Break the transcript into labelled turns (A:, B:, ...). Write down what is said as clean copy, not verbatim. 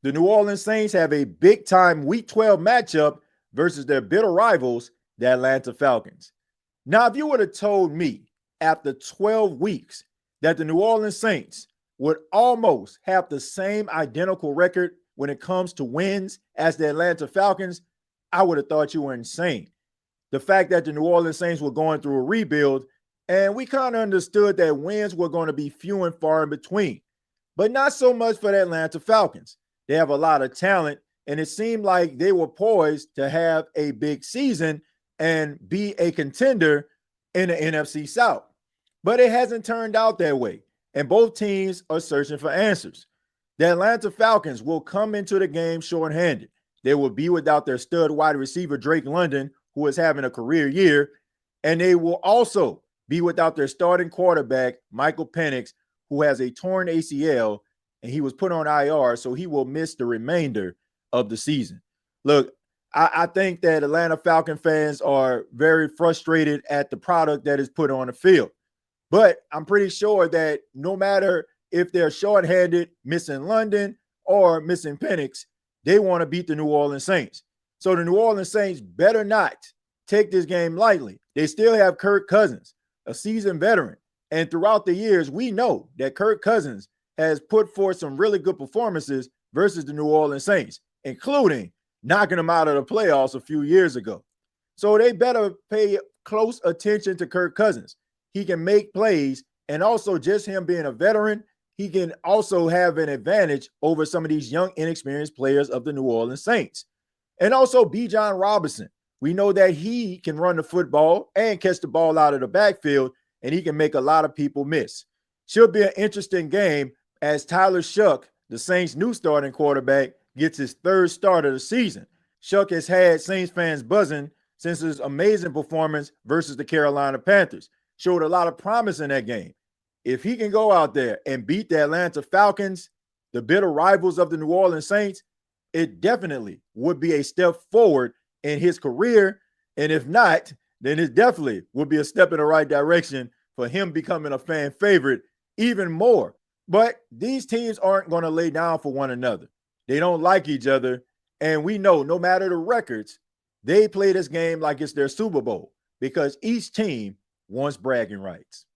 A: The New Orleans Saints have a big-time Week 12 matchup versus their bitter rivals, the Atlanta Falcons. Now, if you would have told me after 12 weeks that the New Orleans Saints would almost have the same identical record when it comes to wins as the Atlanta Falcons, I would have thought you were insane. The fact that the New Orleans Saints were going through a rebuild, and we kind of understood that wins were going to be few and far in between, but not so much for the Atlanta Falcons. They have a lot of talent, and it seemed like they were poised to have a big season and be a contender in the NFC South. But it hasn't turned out that way, and both teams are searching for answers. The Atlanta Falcons will come into the game shorthanded. They will be without their stud wide receiver, Drake London, who is having a career year, and they will also be without their starting quarterback, Michael Penix, who has a torn ACL, and he was put on IR, so he will miss the remainder of the season. Look, I think that Atlanta Falcon fans are very frustrated at the product that is put on the field. But I'm pretty sure that no matter if they're shorthanded, missing London, or missing Penix, they want to beat the New Orleans Saints. So the New Orleans Saints better not take this game lightly. They still have Kirk Cousins, a seasoned veteran. And throughout the years, we know that Kirk Cousins has put forth some really good performances versus the New Orleans Saints, including knocking them out of the playoffs a few years ago. So they better pay close attention to Kirk Cousins. He can make plays, and also just him being a veteran, he can also have an advantage over some of these young, inexperienced players of the New Orleans Saints. And also Bijan Robinson. We know that he can run the football and catch the ball out of the backfield, and he can make a lot of people miss. Should be an interesting game as Tyler Shuck, the Saints' new starting quarterback, gets his third start of the season. Shuck has had Saints fans buzzing since his amazing performance versus the Carolina Panthers. Showed a lot of promise in that game. If he can go out there and beat the Atlanta Falcons, the bitter rivals of the New Orleans Saints, it definitely would be a step forward in his career. And if not, then it definitely would be a step in the right direction for him becoming a fan favorite even more. But these teams aren't going to lay down for one another. They don't like each other. And we know no matter the records, they play this game like it's their Super Bowl because each team wants bragging rights.